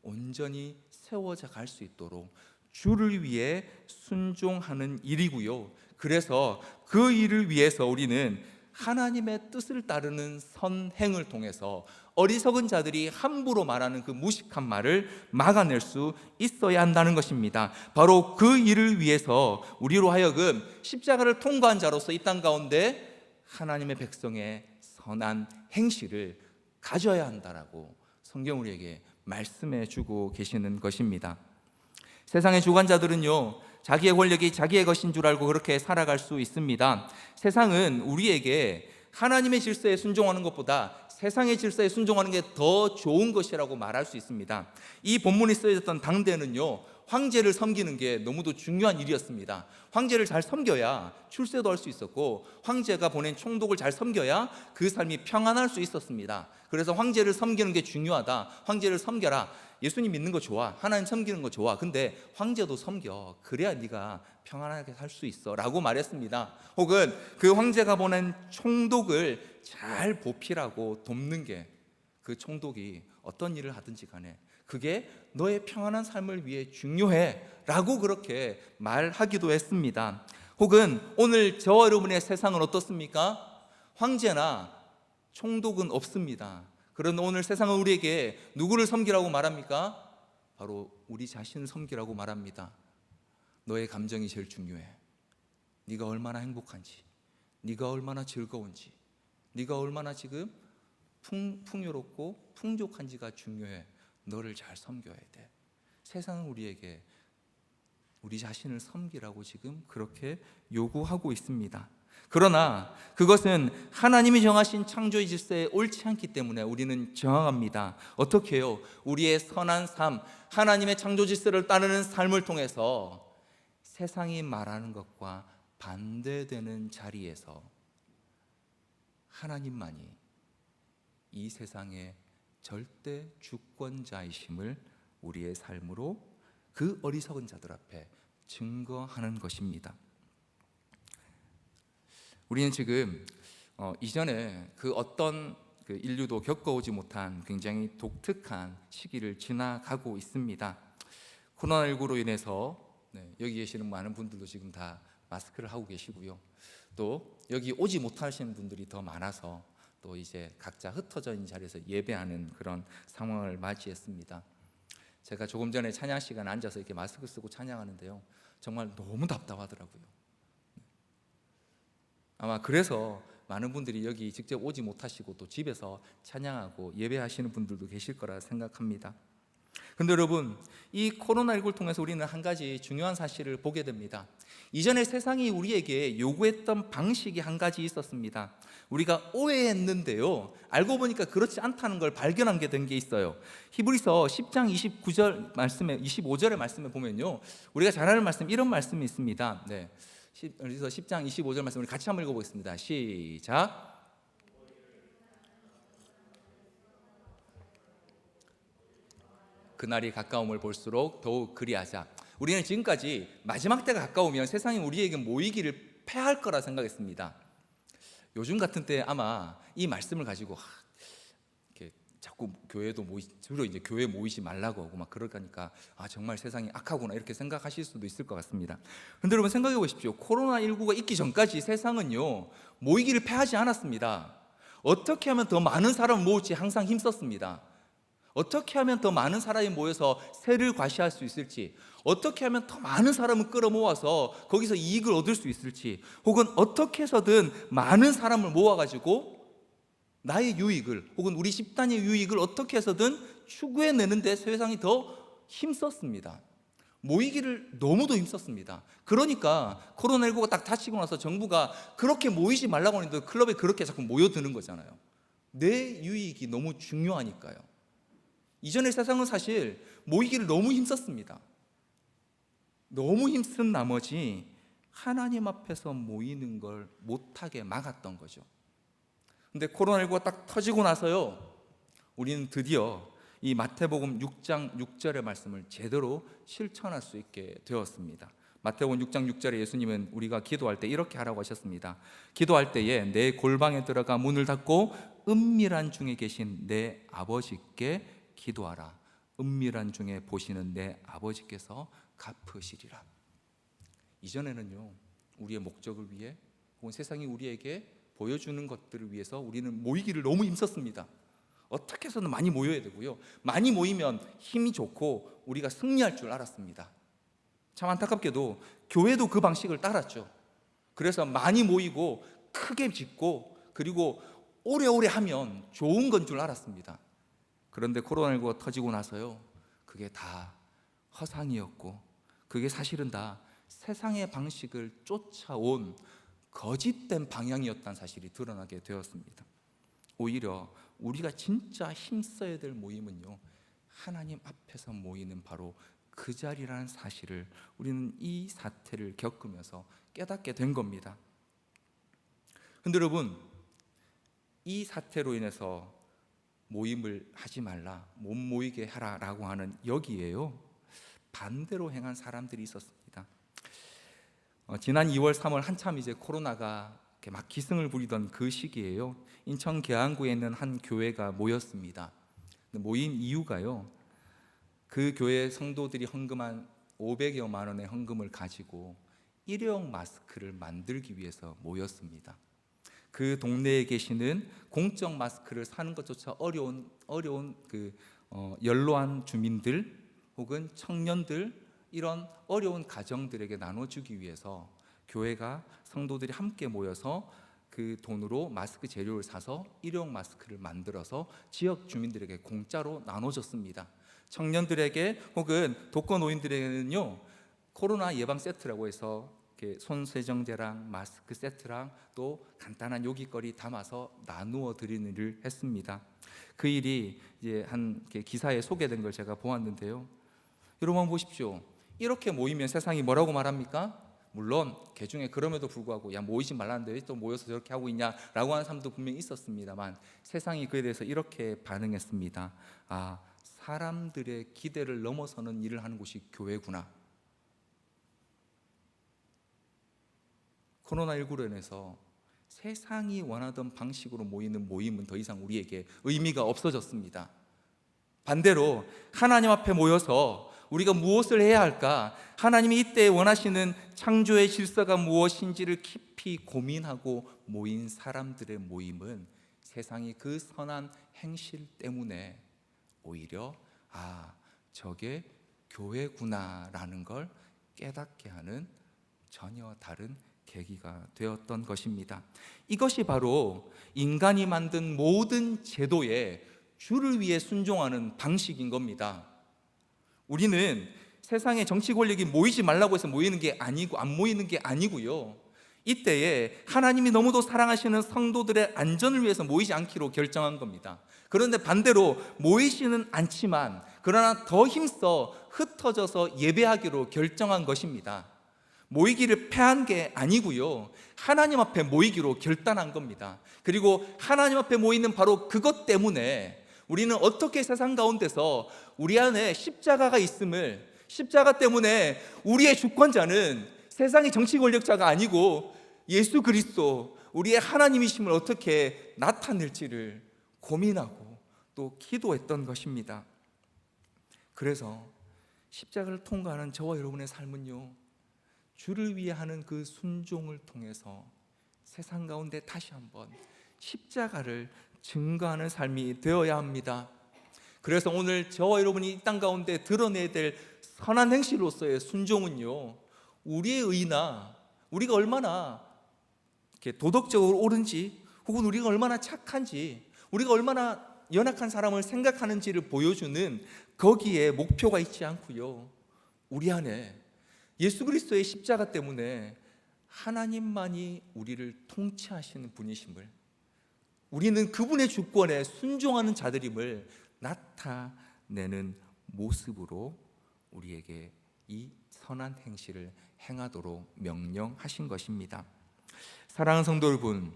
온전히 세워져 갈 수 있도록 주를 위해 순종하는 일이고요, 그래서 그 일을 위해서 우리는 하나님의 뜻을 따르는 선행을 통해서 어리석은 자들이 함부로 말하는 그 무식한 말을 막아낼 수 있어야 한다는 것입니다. 바로 그 일을 위해서 우리로 하여금 십자가를 통과한 자로서 이 땅 가운데 하나님의 백성의 선한 행실을 가져야 한다라고 성경 우리에게 말씀해 주고 계시는 것입니다. 세상의 주관자들은요, 자기의 권력이 자기의 것인 줄 알고 그렇게 살아갈 수 있습니다. 세상은 우리에게 하나님의 질서에 순종하는 것보다 세상의 질서에 순종하는 게 더 좋은 것이라고 말할 수 있습니다. 이 본문이 쓰여졌던 당대는요, 황제를 섬기는 게 너무도 중요한 일이었습니다. 황제를 잘 섬겨야 출세도 할 수 있었고, 황제가 보낸 총독을 잘 섬겨야 그 삶이 평안할 수 있었습니다. 그래서 황제를 섬기는 게 중요하다. 황제를 섬겨라. 예수님 믿는 거 좋아, 하나님 섬기는 거 좋아, 근데 황제도 섬겨. 그래야 네가 평안하게 살 수 있어 라고 말했습니다. 혹은 그 황제가 보낸 총독을 잘 보필하고 돕는 게, 그 총독이 어떤 일을 하든지 간에 그게 너의 평안한 삶을 위해 중요해 라고 그렇게 말하기도 했습니다. 혹은 오늘 저와 여러분의 세상은 어떻습니까? 황제나 총독은 없습니다. 그런데 오늘 세상은 우리에게 누구를 섬기라고 말합니까? 바로 우리 자신을 섬기라고 말합니다. 너의 감정이 제일 중요해. 네가 얼마나 행복한지, 네가 얼마나 즐거운지, 네가 얼마나 지금 풍요롭고 풍족한지가 중요해. 너를 잘 섬겨야 돼. 세상은 우리에게 우리 자신을 섬기라고 지금 그렇게 요구하고 있습니다. 그러나 그것은 하나님이 정하신 창조의 질서에 옳지 않기 때문에 우리는 저항합니다. 어떻게 해요? 우리의 선한 삶, 하나님의 창조 질서를 따르는 삶을 통해서 세상이 말하는 것과 반대되는 자리에서 하나님만이 이 세상의 절대 주권자이심을 우리의 삶으로 그 어리석은 자들 앞에 증거하는 것입니다. 우리는 지금 이전에 그 어떤 그 인류도 겪어오지 못한 굉장히 독특한 시기를 지나가고 있습니다. 코로나19로 인해서 여기 계시는 많은 분들도 지금 다 마스크를 하고 계시고요. 또 여기 오지 못하시는 분들이 더 많아서 또 이제 각자 흩어져 있는 자리에서 예배하는 그런 상황을 맞이했습니다. 제가 조금 전에 찬양 시간에 앉아서 이렇게 마스크 쓰고 찬양하는데요, 정말 너무 답답하더라고요. 아마 그래서 많은 분들이 여기 직접 오지 못하시고 또 집에서 찬양하고 예배하시는 분들도 계실 거라 생각합니다. 근데 여러분, 이 코로나19를 통해서 우리는 한 가지 중요한 사실을 보게 됩니다. 이전에 세상이 우리에게 요구했던 방식이 한 가지 있었습니다. 우리가 오해했는데요, 알고 보니까 그렇지 않다는 걸 발견한 게 된 게 있어요. 히브리서 10장 29절 말씀에 25절의 말씀에 보면요, 우리가 잘 아는 말씀, 이런 말씀이 있습니다. 히브리서 10장 25절 말씀 우리 같이 한번 읽어보겠습니다. 시작. 그날이 가까움을 볼수록 더욱 그리하자. 우리는 지금까지 마지막 때가 가까우면 세상이 우리에게 모이기를 패할 거라 생각했습니다. 요즘 같은 때 아마 이 말씀을 가지고 이렇게 자꾸 주로 이제 교회 모이지 말라고 하고 막 그러니까 정말 세상이 악하구나 이렇게 생각하실 수도 있을 것 같습니다. 그런데 여러분 생각해 보십시오. 코로나19가 있기 전까지 세상은요 모이기를 패하지 않았습니다. 어떻게 하면 더 많은 사람을 모을지 항상 힘썼습니다. 어떻게 하면 더 많은 사람이 모여서 세를 과시할 수 있을지, 어떻게 하면 더 많은 사람을 끌어모아서 거기서 이익을 얻을 수 있을지, 혹은 어떻게 해서든 많은 사람을 모아가지고 나의 유익을 혹은 우리 집단의 유익을 어떻게 해서든 추구해내는데 세상이 더 힘썼습니다. 모이기를 너무도 힘썼습니다. 그러니까 코로나19가 딱 닥치고 나서 정부가 그렇게 모이지 말라고 하는데 클럽에 그렇게 자꾸 모여드는 거잖아요. 내 유익이 너무 중요하니까요. 이전의 세상은 사실 모이기를 너무 힘썼습니다. 너무 힘쓴 나머지 하나님 앞에서 모이는 걸 못하게 막았던 거죠. 근데 코로나19가 딱 터지고 나서요 우리는 드디어 이 마태복음 6장 6절의 말씀을 제대로 실천할 수 있게 되었습니다. 마태복음 6장 6절에 예수님은 우리가 기도할 때 이렇게 하라고 하셨습니다. 기도할 때에 내 골방에 들어가 문을 닫고 은밀한 중에 계신 내 아버지께 기도하라. 은밀한 중에 보시는 내 아버지께서 갚으시리라. 이전에는요 우리의 목적을 위해 혹은 세상이 우리에게 보여주는 것들을 위해서 우리는 모이기를 너무 힘썼습니다. 어떻게 해서든 많이 모여야 되고요, 많이 모이면 힘이 좋고 우리가 승리할 줄 알았습니다. 참 안타깝게도 교회도 그 방식을 따랐죠. 그래서 많이 모이고 크게 짓고 그리고 오래오래 하면 좋은 건 줄 알았습니다. 그런데 코로나19가 터지고 나서요 그게 다 허상이었고 그게 사실은 다 세상의 방식을 쫓아온 거짓된 방향이었다는 사실이 드러나게 되었습니다. 오히려 우리가 진짜 힘써야 될 모임은요 하나님 앞에서 모이는 바로 그 자리라는 사실을 우리는 이 사태를 겪으면서 깨닫게 된 겁니다. 근데 여러분 이 사태로 인해서 모임을 하지 말라, 못 모이게 하라라고 하는 여기에요 반대로 행한 사람들이 있었습니다. 지난 2월 3월 한참 이제 코로나가 이렇게 막 기승을 부리던 그 시기에요 인천 계양구에 있는 한 교회가 모였습니다. 모인 이유가요 그 교회 성도들이 헌금한 500여만 원의 헌금을 가지고 일회용 마스크를 만들기 위해서 모였습니다. 그 동네에 계시는 공적 마스크를 사는 것조차 어려운 연로한 주민들 혹은 청년들 이런 어려운 가정들에게 나눠주기 위해서 교회가 성도들이 함께 모여서 그 돈으로 마스크 재료를 사서 일회용 마스크를 만들어서 지역 주민들에게 공짜로 나눠줬습니다. 청년들에게 혹은 독거노인들에게는요 코로나 예방 세트라고 해서 손 세정제랑 마스크 세트랑 또 간단한 요깃거리 담아서 나누어 드리는 일을 했습니다. 그 일이 이제 한 기사에 소개된 걸 제가 보았는데요. 여러분 보십시오. 이렇게 모이면 세상이 뭐라고 말합니까? 물론 개중에 그럼에도 불구하고 야 모이지 말라는데 왜 또 모여서 저렇게 하고 있냐라고 하는 사람도 분명히 있었습니다만 세상이 그에 대해서 이렇게 반응했습니다. 사람들의 기대를 넘어서는 일을 하는 곳이 교회구나. 코로나19로 인해서 세상이 원하던 방식으로 모이는 모임은 더 이상 우리에게 의미가 없어졌습니다. 반대로 하나님 앞에 모여서 우리가 무엇을 해야 할까? 하나님이 이때 원하시는 창조의 질서가 무엇인지를 깊이 고민하고 모인 사람들의 모임은 세상이 그 선한 행실 때문에 오히려 저게 교회구나라는 걸 깨닫게 하는 전혀 다른 계기가 되었던 것입니다. 이것이 바로 인간이 만든 모든 제도의 주를 위해 순종하는 방식인 겁니다. 우리는 세상의 정치 권력이 모이지 말라고 해서 모이는 게 아니고 안 모이는 게 아니고요. 이때에 하나님이 너무도 사랑하시는 성도들의 안전을 위해서 모이지 않기로 결정한 겁니다. 그런데 반대로 모이지는 않지만 그러나 더 힘써 흩어져서 예배하기로 결정한 것입니다. 모이기를 패한 게 아니고요. 하나님 앞에 모이기로 결단한 겁니다. 그리고 하나님 앞에 모이는 바로 그것 때문에 우리는 어떻게 세상 가운데서 우리 안에 십자가가 있음을, 십자가 때문에 우리의 주권자는 세상의 정치 권력자가 아니고 예수 그리스도 우리의 하나님이심을 어떻게 나타낼지를 고민하고 또 기도했던 것입니다. 그래서 십자가를 통과하는 저와 여러분의 삶은요, 주를 위해 하는 그 순종을 통해서 세상 가운데 다시 한번 십자가를 증거하는 삶이 되어야 합니다. 그래서 오늘 저와 여러분이 이 땅 가운데 드러내야 될 선한 행실로서의 순종은요, 우리의 의나 우리가 얼마나 이렇게 도덕적으로 옳은지, 혹은 우리가 얼마나 착한지, 우리가 얼마나 연약한 사람을 생각하는지를 보여주는 거기에 목표가 있지 않고요, 우리 안에 예수 그리스도의 십자가 때문에 하나님만이 우리를 통치하시는 분이심을, 우리는 그분의 주권에 순종하는 자들임을 나타내는 모습으로 우리에게 이 선한 행실을 행하도록 명령하신 것입니다. 사랑하는 성도 여러분,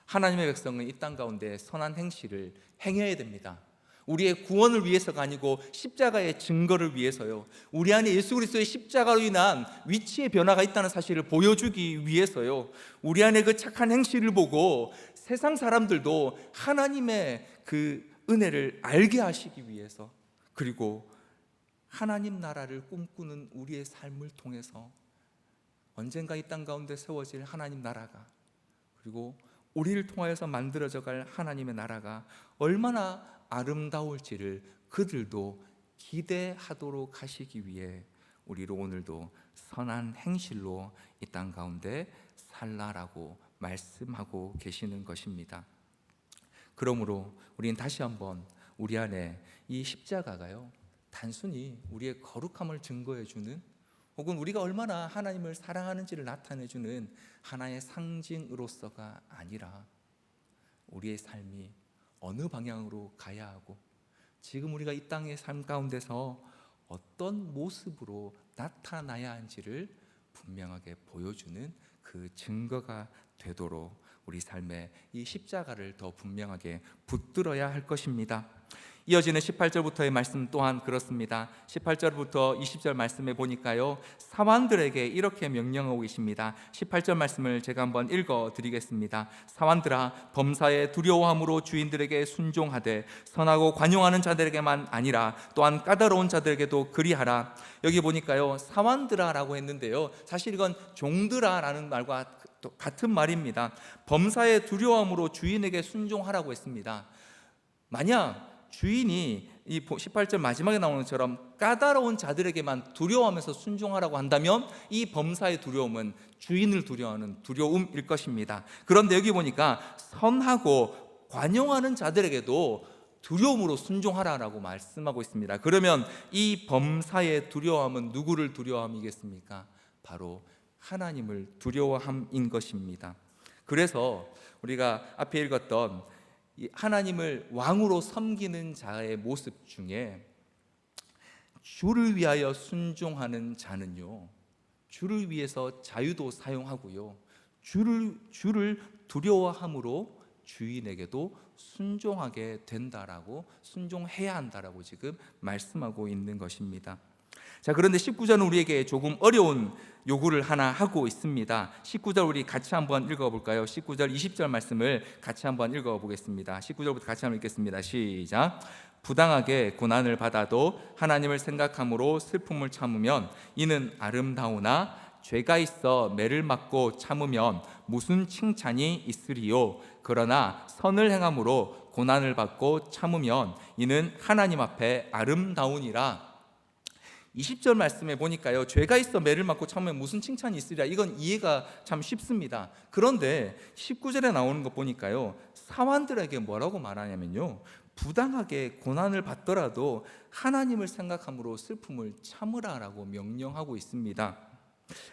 하나님의 백성은 이 땅 가운데 선한 행실을 행해야 됩니다. 우리의 구원을 위해서가 아니고 십자가의 증거를 위해서요, 우리 안에 예수 그리스도의 십자가로 인한 위치의 변화가 있다는 사실을 보여주기 위해서요, 우리 안에 그 착한 행실을 보고 세상 사람들도 하나님의 그 은혜를 알게 하시기 위해서, 그리고 하나님 나라를 꿈꾸는 우리의 삶을 통해서 언젠가 이 땅 가운데 세워질 하나님 나라가, 그리고 우리를 통하여서 만들어져 갈 하나님의 나라가 얼마나 아름다울지를 그들도 기대하도록 하시기 위해 우리로 오늘도 선한 행실로 이 땅 가운데 살라라고 말씀하고 계시는 것입니다. 그러므로 우리는 다시 한번 우리 안에 이 십자가가요, 단순히 우리의 거룩함을 증거해 주는, 혹은 우리가 얼마나 하나님을 사랑하는지를 나타내 주는 하나의 상징으로서가 아니라, 우리의 삶이 어느 방향으로 가야 하고 지금 우리가 이 땅의 삶 가운데서 어떤 모습으로 나타나야 하는지를 분명하게 보여주는 그 증거가 되도록 우리 삶에 이 십자가를 더 분명하게 붙들어야 할 것입니다. 이어지는 18절부터의 말씀 또한 그렇습니다. 18절부터 20절 말씀에 보니까요, 사환들에게 이렇게 명령하고 계십니다. 18절 말씀을 제가 한번 읽어드리겠습니다. 사환들아, 범사에 두려워함으로 주인들에게 순종하되 선하고 관용하는 자들에게만 아니라 또한 까다로운 자들에게도 그리하라. 여기 보니까요, 사환들아라고 했는데요, 사실 이건 종들아라는 말과 같은 말입니다. 범사에 두려워함으로 주인에게 순종하라고 했습니다. 만약 주인이 이 18절 마지막에 나오는 것처럼 까다로운 자들에게만 두려워하면서 순종하라고 한다면 이 범사의 두려움은 주인을 두려워하는 두려움일 것입니다. 그런데 여기 보니까 선하고 관용하는 자들에게도 두려움으로 순종하라라고 말씀하고 있습니다. 그러면 이 범사의 두려움은 누구를 두려워함이겠습니까? 바로 하나님을 두려워함인 것입니다. 그래서 우리가 앞에 읽었던 하나님을 왕으로 섬기는 자의 모습 중에 주를 위하여 순종하는 자는요, 주를 위해서 자유도 사용하고요, 주를 두려워함으로 주인에게도 순종하게 된다라고, 순종해야 한다라고 지금 말씀하고 있는 것입니다. 자, 그런데 19절은 우리에게 조금 어려운 요구를 하나 하고 있습니다. 19절 우리 같이 한번 읽어볼까요? 19절 20절 말씀을 같이 한번 읽어보겠습니다. 19절부터 같이 한번 읽겠습니다. 시작. 부당하게 고난을 받아도 하나님을 생각함으로 슬픔을 참으면 이는 아름다우나 죄가 있어 매를 맞고 참으면 무슨 칭찬이 있으리요. 그러나 선을 행함으로 고난을 받고 참으면 이는 하나님 앞에 아름다우니라. 20절 말씀에 보니까요, 죄가 있어 매를 맞고 참으면 무슨 칭찬이 있으리라, 이건 이해가 참 쉽습니다. 그런데 19절에 나오는 것 보니까요, 사환들에게 뭐라고 말하냐면요, 부당하게 고난을 받더라도 하나님을 생각함으로 슬픔을 참으라라고 명령하고 있습니다.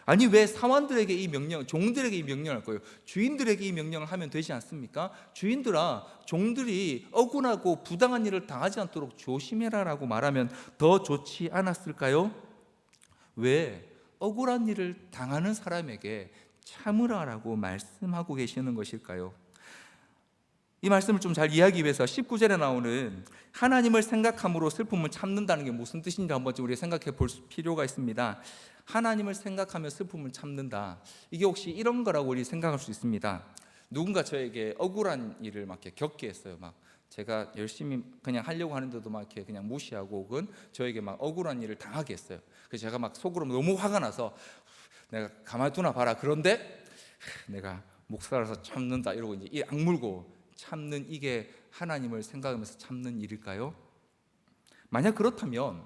아니, 왜 사환들에게 이 명령, 종들에게 이 명령을 할 거예요? 주인들에게 이 명령을 하면 되지 않습니까? 주인들아, 종들이 억울하고 부당한 일을 당하지 않도록 조심해라라고 말하면 더 좋지 않았을까요? 왜 억울한 일을 당하는 사람에게 참으라라고 말씀하고 계시는 것일까요? 이 말씀을 좀 잘 이해하기 위해서 19절에 나오는 하나님을 생각함으로 슬픔을 참는다는 게 무슨 뜻인지 한번 우리가 생각해 볼 필요가 있습니다. 하나님을 생각하며 슬픔을 참는다, 이게 혹시 이런 거라고 우리 생각할 수 있습니다. 누군가 저에게 억울한 일을 막 겪게 했어요. 막 제가 열심히 그냥 하려고 하는데도 막 이렇게 그냥 무시하고 혹은 저에게 막 억울한 일을 당하게 했어요. 그래서 제가 막 속으로 너무 화가 나서 내가 가만히 두나 봐라. 그런데 내가 목사라서 참는다 이러고 이제 이 악물고 참는, 이게 하나님을 생각하면서 참는 일일까요? 만약 그렇다면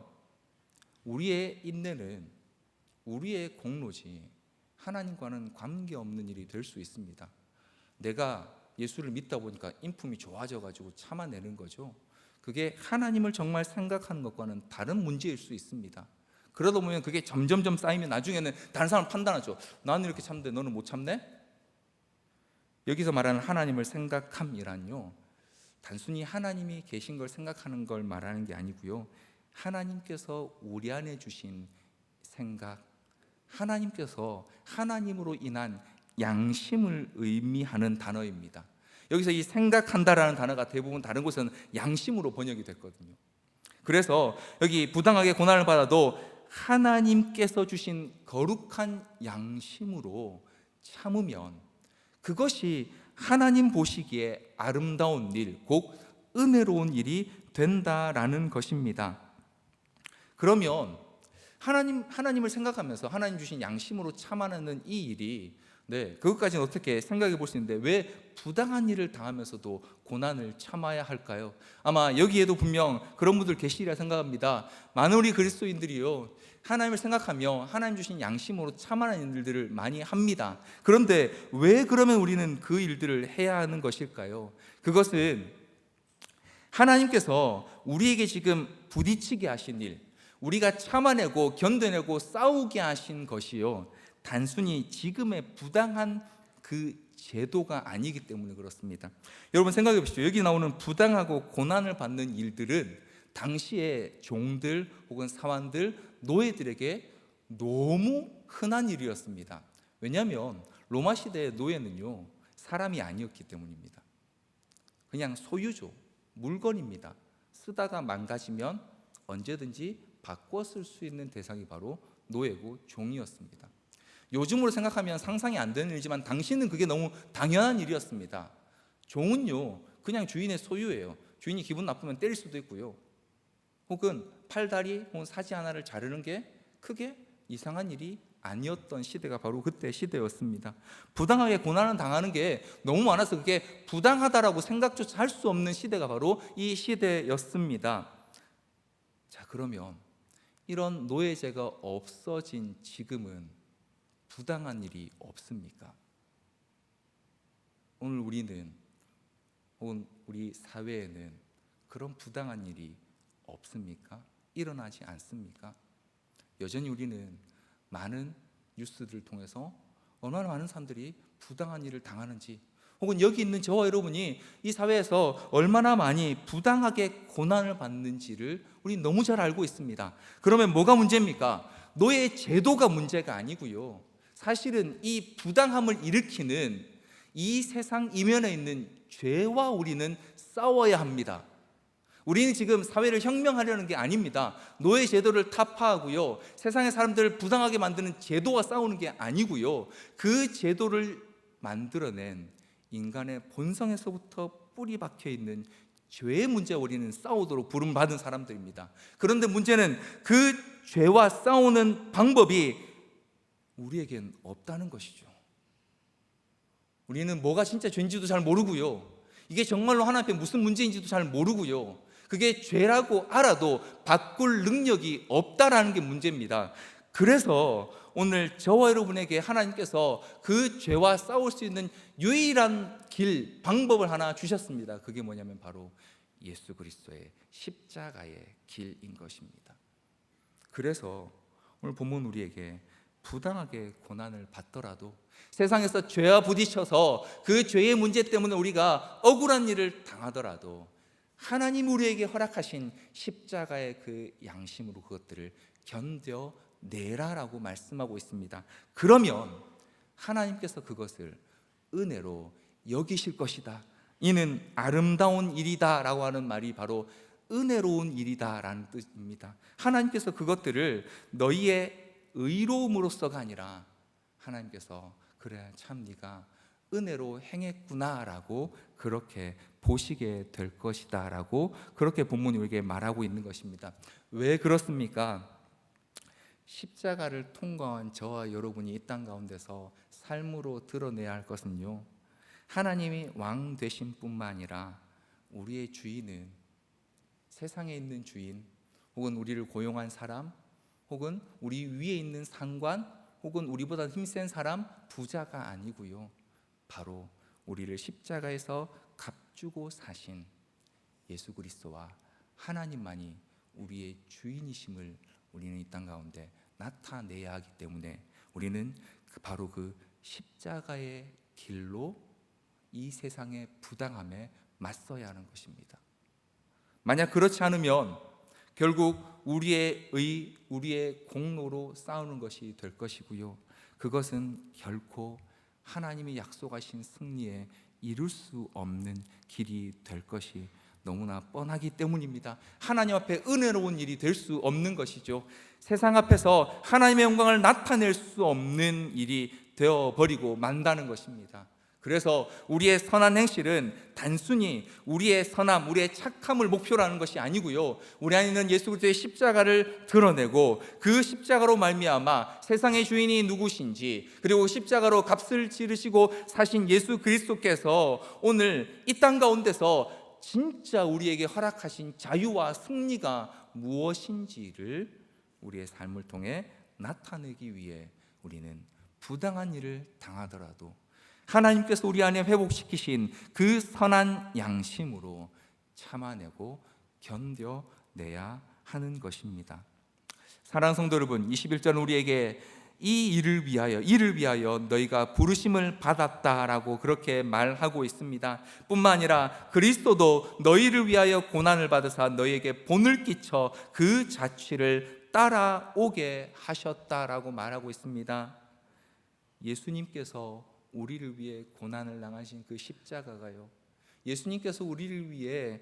우리의 인내는 우리의 공로지 하나님과는 관계없는 일이 될 수 있습니다. 내가 예수를 믿다 보니까 인품이 좋아져 가지고 참아내는 거죠. 그게 하나님을 정말 생각하는 것과는 다른 문제일 수 있습니다. 그러다 보면 그게 점점점 쌓이면 나중에는 다른 사람을 판단하죠. 나는 이렇게 참는데 너는 못 참네? 여기서 말하는 하나님을 생각함이란요, 단순히 하나님이 계신 걸 생각하는 걸 말하는 게 아니고요, 하나님께서 우리 안에 주신 생각, 하나님께서 하나님으로 인한 양심을 의미하는 단어입니다. 여기서 이 생각한다라는 단어가 대부분 다른 곳은 양심으로 번역이 됐거든요. 그래서 여기 부당하게 고난을 받아도 하나님께서 주신 거룩한 양심으로 참으면 그것이 하나님 보시기에 아름다운 일, 곧 은혜로운 일이 된다라는 것입니다. 그러면 하나님을 생각하면서 하나님 주신 양심으로 참아내는 이 일이, 그것까지는 어떻게 생각해 볼 수 있는데 왜 부당한 일을 당하면서도 고난을 참아야 할까요? 아마 여기에도 분명 그런 분들 계시리라 생각합니다. 많은 우리 그리스도인들이요, 하나님을 생각하며 하나님 주신 양심으로 참아내는 일들을 많이 합니다. 그런데 왜 그러면 우리는 그 일들을 해야 하는 것일까요? 그것은 하나님께서 우리에게 지금 부딪히게 하신 일, 우리가 참아내고 견뎌내고 싸우게 하신 것이요, 단순히 지금의 부당한 그 제도가 아니기 때문에 그렇습니다. 여러분 생각해 보십시오. 여기 나오는 부당하고 고난을 받는 일들은 당시의 종들 혹은 사환들, 노예들에게 너무 흔한 일이었습니다. 왜냐하면 로마 시대의 노예는요, 사람이 아니었기 때문입니다. 그냥 소유죠, 물건입니다. 쓰다가 망가지면 언제든지 바꿔 쓸 수 있는 대상이 바로 노예고 종이었습니다. 요즘으로 생각하면 상상이 안 되는 일이지만 당시는 그게 너무 당연한 일이었습니다. 종은요, 그냥 주인의 소유예요. 주인이 기분 나쁘면 때릴 수도 있고요, 혹은 팔다리 혹은 사지 하나를 자르는 게 크게 이상한 일이 아니었던 시대가 바로 그때 시대였습니다. 부당하게 고난을 당하는 게 너무 많아서 그게 부당하다라고 생각조차 할 수 없는 시대가 바로 이 시대였습니다. 자, 그러면 이런 노예제가 없어진 지금은 부당한 일이 없습니까? 오늘 우리는 혹은 우리 사회에는 그런 부당한 일이 없습니까? 일어나지 않습니까? 여전히 우리는 많은 뉴스들을 통해서 얼마나 많은 사람들이 부당한 일을 당하는지, 혹은 여기 있는 저와 여러분이 이 사회에서 얼마나 많이 부당하게 고난을 받는지를 우리 너무 잘 알고 있습니다. 그러면 뭐가 문제입니까? 노예 제도가 문제가 아니고요, 사실은 이 부당함을 일으키는 이 세상 이면에 있는 죄와 우리는 싸워야 합니다. 우리는 지금 사회를 혁명하려는 게 아닙니다. 노예 제도를 타파하고요, 세상의 사람들을 부당하게 만드는 제도와 싸우는 게 아니고요, 그 제도를 만들어낸 인간의 본성에서부터 뿌리 박혀 있는 죄의 문제와 우리는 싸우도록 부름받은 사람들입니다. 그런데 문제는 그 죄와 싸우는 방법이 우리에겐 없다는 것이죠. 우리는 뭐가 진짜 죄인지도 잘 모르고요, 이게 정말로 하나님 앞에 무슨 문제인지도 잘 모르고요, 그게 죄라고 알아도 바꿀 능력이 없다라는 게 문제입니다. 그래서 오늘 저와 여러분에게 하나님께서 그 죄와 싸울 수 있는 유일한 길, 방법을 하나 주셨습니다. 그게 뭐냐면 바로 예수 그리스도의 십자가의 길인 것입니다. 그래서 오늘 본문 우리에게 부당하게 고난을 받더라도, 세상에서 죄와 부딪혀서 그 죄의 문제 때문에 우리가 억울한 일을 당하더라도 하나님 우리에게 허락하신 십자가의 그 양심으로 그것들을 견뎌내라라고 말씀하고 있습니다. 그러면 하나님께서 그것을 은혜로 여기실 것이다, 이는 아름다운 일이다 라고 하는 말이 바로 은혜로운 일이다 라는 뜻입니다. 하나님께서 그것들을 너희의 의로움으로서가 아니라 하나님께서 그래 참 네가 은혜로 행했구나라고 그렇게 보시게 될 것이다 라고 그렇게 본문이 우리에게 말하고 있는 것입니다. 왜 그렇습니까? 십자가를 통과한 저와 여러분이 이 땅 가운데서 삶으로 드러내야 할 것은요, 하나님이 왕 되신 뿐만 아니라 우리의 주인은 세상에 있는 주인, 혹은 우리를 고용한 사람, 혹은 우리 위에 있는 상관, 혹은 우리보다 힘센 사람, 부자가 아니고요, 바로 우리를 십자가에서 값주고 사신 예수 그리스도와 하나님만이 우리의 주인이심을 우리는 이 땅 가운데 나타내야 하기 때문에 우리는 바로 그 십자가의 길로 이 세상의 부당함에 맞서야 하는 것입니다. 만약 그렇지 않으면 결국 우리의 공로로 싸우는 것이 될 것이고요, 그것은 결코 하나님이 약속하신 승리에 이룰 수 없는 길이 될 것이 너무나 뻔하기 때문입니다. 하나님 앞에 은혜로운 일이 될 수 없는 것이죠. 세상 앞에서 하나님의 영광을 나타낼 수 없는 일이 되어버리고 만다는 것입니다. 그래서 우리의 선한 행실은 단순히 우리의 선함, 우리의 착함을 목표로 하는 것이 아니고요, 우리 안에 있는 예수 그리스도의 십자가를 드러내고 그 십자가로 말미암아 세상의 주인이 누구신지, 그리고 십자가로 값을 치르시고 사신 예수 그리스도께서 오늘 이 땅 가운데서 진짜 우리에게 허락하신 자유와 승리가 무엇인지를 우리의 삶을 통해 나타내기 위해 우리는 부당한 일을 당하더라도 하나님께서 우리 안에 회복시키신 그 선한 양심으로 참아내고 견뎌내야 하는 것입니다. 사랑하는 성도 여러분, 21절은 우리에게 이를 위하여 너희가 부르심을 받았다라고 그렇게 말하고 있습니다. 뿐만 아니라 그리스도도 너희를 위하여 고난을 받으사 너희에게 본을 끼쳐 그 자취를 따라오게 하셨다라고 말하고 있습니다. 예수님께서 우리를 위해 고난을 당하신 그 십자가가요, 예수님께서 우리를 위해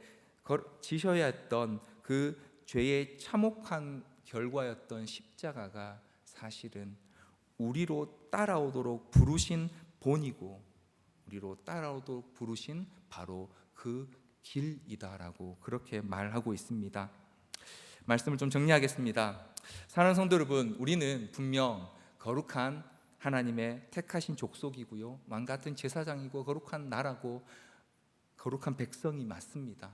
지셔야 했던 그 죄의 참혹한 결과였던 십자가가 사실은 우리로 따라오도록 부르신 본이고 우리로 따라오도록 부르신 바로 그 길이다라고 그렇게 말하고 있습니다. 말씀을 좀 정리하겠습니다. 사랑하는 성도 여러분, 우리는 분명 거룩한 하나님의 택하신 족속이고요, 왕같은 제사장이고 거룩한 나라고 거룩한 백성이 맞습니다.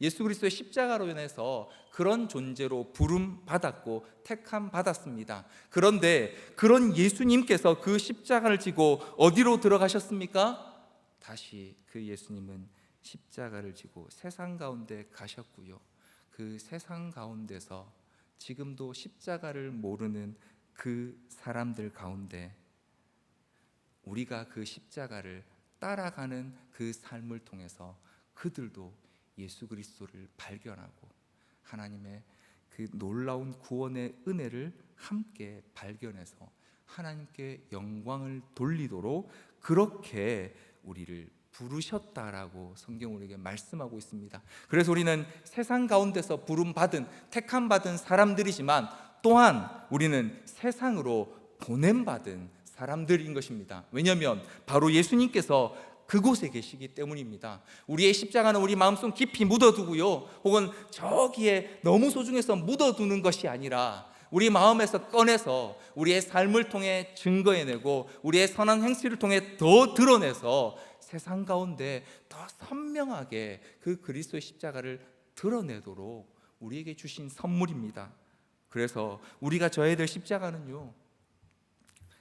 예수 그리스도의 십자가로 인해서 그런 존재로 부름 받았고 택함 받았습니다. 그런데 그런 예수님께서 그 십자가를 지고 어디로 들어가셨습니까? 다시 그 예수님은 십자가를 지고 세상 가운데 가셨고요, 그 세상 가운데서 지금도 십자가를 모르는 그 사람들 가운데 우리가 그 십자가를 따라가는 그 삶을 통해서 그들도 예수 그리스도를 발견하고 하나님의 그 놀라운 구원의 은혜를 함께 발견해서 하나님께 영광을 돌리도록 그렇게 우리를 부르셨다라고 성경 우리에게 말씀하고 있습니다. 그래서 우리는 세상 가운데서 부름받은 택함받은 사람들이지만 또한 우리는 세상으로 보냄받은 사람들인 것입니다. 왜냐하면 바로 예수님께서 그곳에 계시기 때문입니다. 우리의 십자가는 우리 마음속 깊이 묻어두고요, 혹은 저기에 너무 소중해서 묻어두는 것이 아니라 우리 마음에서 꺼내서 우리의 삶을 통해 증거해내고 우리의 선한 행실을 통해 더 드러내서 세상 가운데 더 선명하게 그 그리스도의 십자가를 드러내도록 우리에게 주신 선물입니다. 그래서 우리가 져야 될 십자가는요,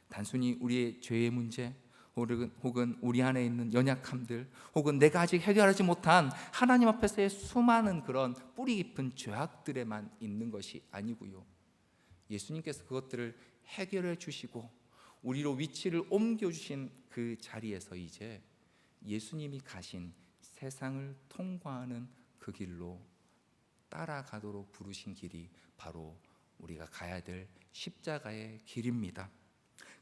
단순히 우리의 죄의 문제 혹은 우리 안에 있는 연약함들 혹은 내가 아직 해결하지 못한 하나님 앞에서의 수많은 그런 뿌리 깊은 죄악들에만 있는 것이 아니고요, 예수님께서 그것들을 해결해 주시고 우리로 위치를 옮겨주신 그 자리에서 이제 예수님이 가신 세상을 통과하는 그 길로 따라가도록 부르신 길이 바로 우리가 가야 될 십자가의 길입니다.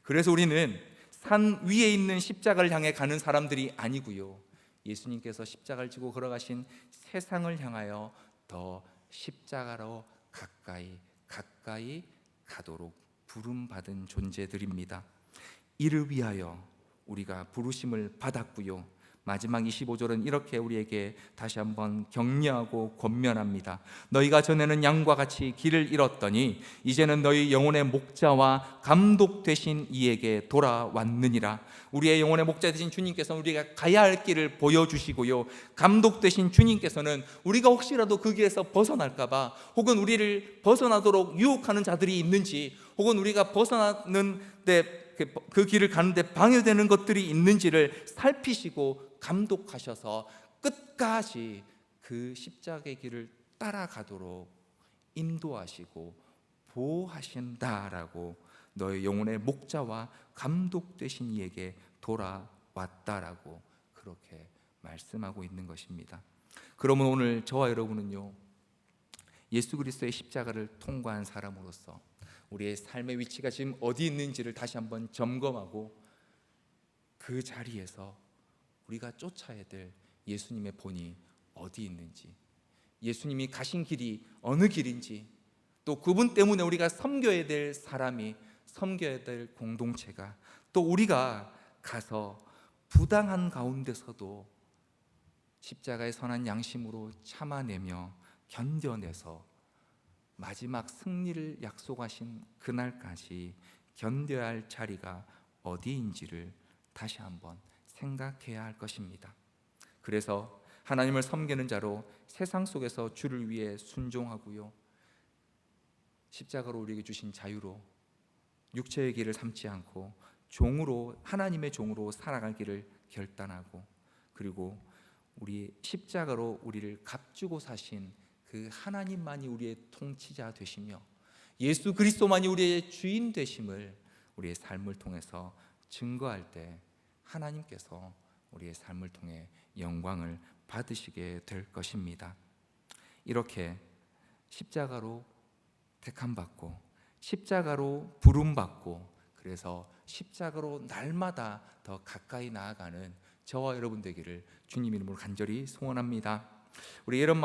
그래서 우리는 산 위에 있는 십자가를 향해 가는 사람들이 아니고요, 예수님께서 십자가를 지고 걸어가신 세상을 향하여 더 십자가로 가까이 가도록 부름받은 존재들입니다. 이를 위하여 우리가 부르심을 받았고요. 마지막 25절은 이렇게 우리에게 다시 한번 격려하고 권면합니다. 너희가 전에는 양과 같이 길을 잃었더니 이제는 너희 영혼의 목자와 감독 되신 이에게 돌아왔느니라. 우리의 영혼의 목자 되신 주님께서는 우리가 가야 할 길을 보여주시고요, 감독 되신 주님께서는 우리가 혹시라도 그 길에서 벗어날까 봐, 혹은 우리를 벗어나도록 유혹하는 자들이 있는지, 혹은 우리가 벗어나는데 그 길을 가는데 방해되는 것들이 있는지를 살피시고 감독하셔서 끝까지 그 십자가의 길을 따라가도록 인도하시고 보호하신다라고, 너의 영혼의 목자와 감독 되신 이에게 돌아왔다라고 그렇게 말씀하고 있는 것입니다. 그러면 오늘 저와 여러분은요, 예수 그리스도의 십자가를 통과한 사람으로서 우리의 삶의 위치가 지금 어디 있는지를 다시 한번 점검하고 그 자리에서 우리가 쫓아야 될 예수님의 본이 어디 있는지, 예수님이 가신 길이 어느 길인지, 또 그분 때문에 우리가 섬겨야 될 사람이, 섬겨야 될 공동체가, 또 우리가 가서 부당한 가운데서도 십자가의 선한 양심으로 참아내며 견뎌내서 마지막 승리를 약속하신 그날까지 견뎌야 할 자리가 어디인지를 다시 한번 생각해야 할 것입니다. 그래서 하나님을 섬기는 자로 세상 속에서 주를 위해 순종하고요, 십자가로 우리에게 주신 자유로 육체의 길을 삼지 않고 종으로, 하나님의 종으로 살아갈 길을 결단하고, 그리고 우리 십자가로 우리를 값주고 사신 그 하나님만이 우리의 통치자 되시며 예수 그리스도만이 우리의 주인 되심을 우리의 삶을 통해서 증거할 때 하나님께서 우리의 삶을 통해 영광을 받으시게 될 것입니다. 이렇게 십자가로 택함받고 십자가로 부름받고, 그래서 십자가로 날마다 더 가까이 나아가는 저와 여러분 되기를 주님 이름으로 간절히 소원합니다. 우리 이런